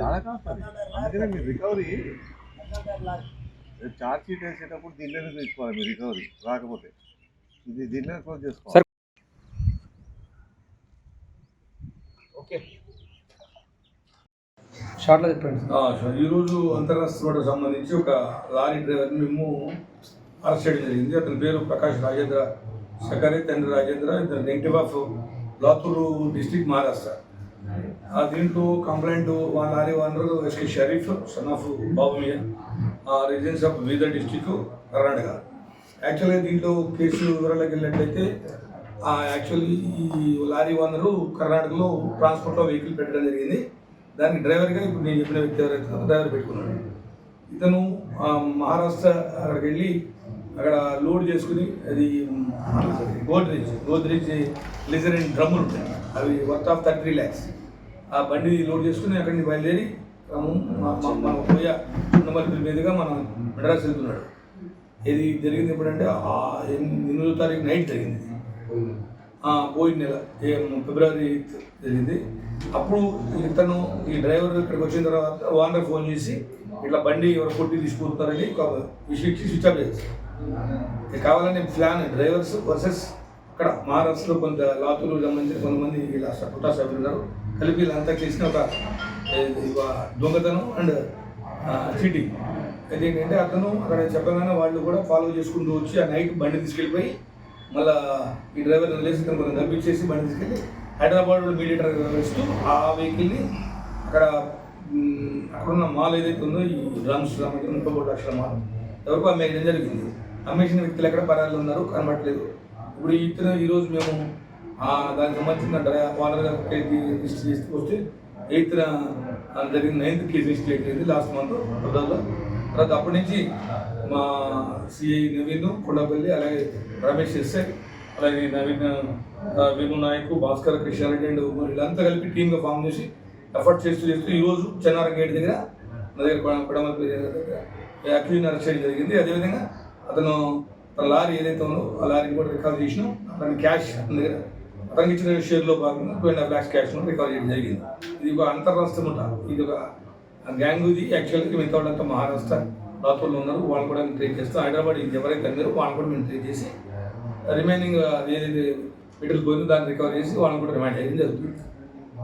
చాలా కాస్తుంది. అందుకనే మీరు రికవరీ చార్జ్ షీట్ వేసేటప్పుడు దీనిలోనే తీసుకోవాలి. మీరు రికవరీ రాకపోతే ఇది దీనిలోనే క్లోజ్ చేసుకోవాలి. ఓకే షార్ట్లో చెప్పండి. ఈరోజు అంతరాష్ట్ర రోడ్డుకు సంబంధించి ఒక లారీ డ్రైవర్ని మేము అరెస్ట్ చేయడం జరిగింది. అతని పేరు ప్రకాష్ రాజేంద్ర సకరి, తండ్రి రాజేంద్ర, ఇతను native of Latur district, Maharashtra. దీంట్లో complaint lorry owner S K Sharif, son of Babumiya, residence of Bidar district, Karnataka. యాక్చువల్గా దీంట్లో కేసు వివరాలకు వెళ్ళినట్లయితే యాక్చువల్లీ ఈ లారీ ఓనరు కర్ణాటకలో ట్రాన్స్పోర్ట్లో వెహికల్ పెట్టడం జరిగింది. దానికి డ్రైవర్గా ఇప్పుడు నేను చెప్పిన వ్యక్తి ఎవరైతే డ్రైవర్ పెట్టుకున్నాడు. ఇతను మహారాష్ట్ర అక్కడికి వెళ్ళి అక్కడ లోడ్ చేసుకుని అది గోద్రేజ్ లిజరిన్ డ్రమ్ములు ఉంటాయి, అవి వర్త్ ఆఫ్ 33 lakhs. ఆ బండి లోడ్ చేసుకుని అక్కడి నుంచి బయలుదేరి మన పోయ చుండమల్లి మీదుగా మనం మెడ్రాస్ వెళ్తున్నాడు. ఇది జరిగింది ఎప్పుడంటే 8వ తారీఖు నైట్ జరిగింది, పోయిన నెల February 8th జరిగింది. అప్పుడు ఇతను ఈ డ్రైవర్ ఇక్కడికి వచ్చిన తర్వాత ఓనర్ ఫోన్ చేసి ఇట్లా బండి ఎవరు కొట్టి తీసుకుంటున్నారని స్విచ్ ఆఫ్ చేస్తారు. ఇది కావాలని ప్లాన్ డ్రైవర్స్ వర్సెస్ అక్కడ మహారాష్ట్రలో కొంత లాతూరు సంబంధించిన కొంతమంది ఇలా కుటా సభ్యులు ఉన్నారు, కలిపి వీళ్ళంతా చేసిన ఒక దొంగతనం అండ్ చీటింగ్. అదేంటంటే అతను అక్కడ చెప్పగానే వాళ్ళు కూడా ఫాలో చేసుకుంటూ వచ్చి ఆ నైట్ బండి తీసుకెళ్ళిపోయి మళ్ళీ ఈ డ్రైవర్ వదిలేసి తను కొంచెం డబ్బిచ్చేసి బండి తీసుకెళ్ళి హైదరాబాద్ మీడియేటర్ ఇస్తూ ఆ వెహికల్ని అక్కడున్న మాల్ ఏదైతే ఉందో ఈ డ్రమ్స్ 33 లక్షల మాల్ ఎవరికో అమ్మేయడం జరిగింది. అమ్మేసిన వ్యక్తులు ఎక్కడ పరాలు ఉన్నారు కనబట్టలేదు. ఇప్పుడు ఇతను ఈరోజు మేము దానికి సంబంధించిన ఓనర్ లిస్ట్ తీసుకొస్తే 8th జరిగిన 9th కేసు రిజిస్టర్ అయిపోయింది లాస్ట్ మంత్ ఫిబ్రవరిలో. తర్వాత అప్పటి నుంచి మా సిఐ నవీన్ కొండపల్లి, అలాగే రమేష్ ఎస్ఐ, అలాగే నవీన్ వేణు నాయక్, భాస్కర్, కృష్ణారెడ్డి అండ్ వీళ్ళంతా కలిపి టీమ్గా ఫామ్ చేసి ఎఫర్ట్ చేస్తూ ఈరోజు చెన్నారం గేట్ దగ్గర నా దగ్గర కొడమల్లి దగ్గర అక్యూజ్ని అరెస్ట్ చేయడం జరిగింది. అదేవిధంగా అతను తన లారీ ఏదైతే ఉందో ఆ లారీని కూడా రికవర్ చేసినాం. అతని క్యాష్ అతని దగ్గర అతనికి ఇచ్చిన షేర్లో భాగంగా 2.5 lakhs క్యాష్ రికవర్ చేయడం జరిగింది. ఇది ఒక అంతర్రాష్ట్రం ఉంటారు, ఇది ఒక గ్యాంగ్. ఇది యాక్చువల్గా మిగతా వాళ్ళంతా మహారాష్ట్ర లాతూర్లో ఉన్నారు, వాళ్ళు కూడా మేము ట్రేస్ చేస్తాం. హైదరాబాద్ ఇది ఎవరైతే అన్నారో వాళ్ళు కూడా మేము ట్రేస్ చేసి రిమైనింగ్ ఏదైతే మెటీరియల్ పోయిందో దాన్ని రికవర్ చేసి వాళ్ళని కూడా రిమాండ్ చేయడం జరుగుతుంది.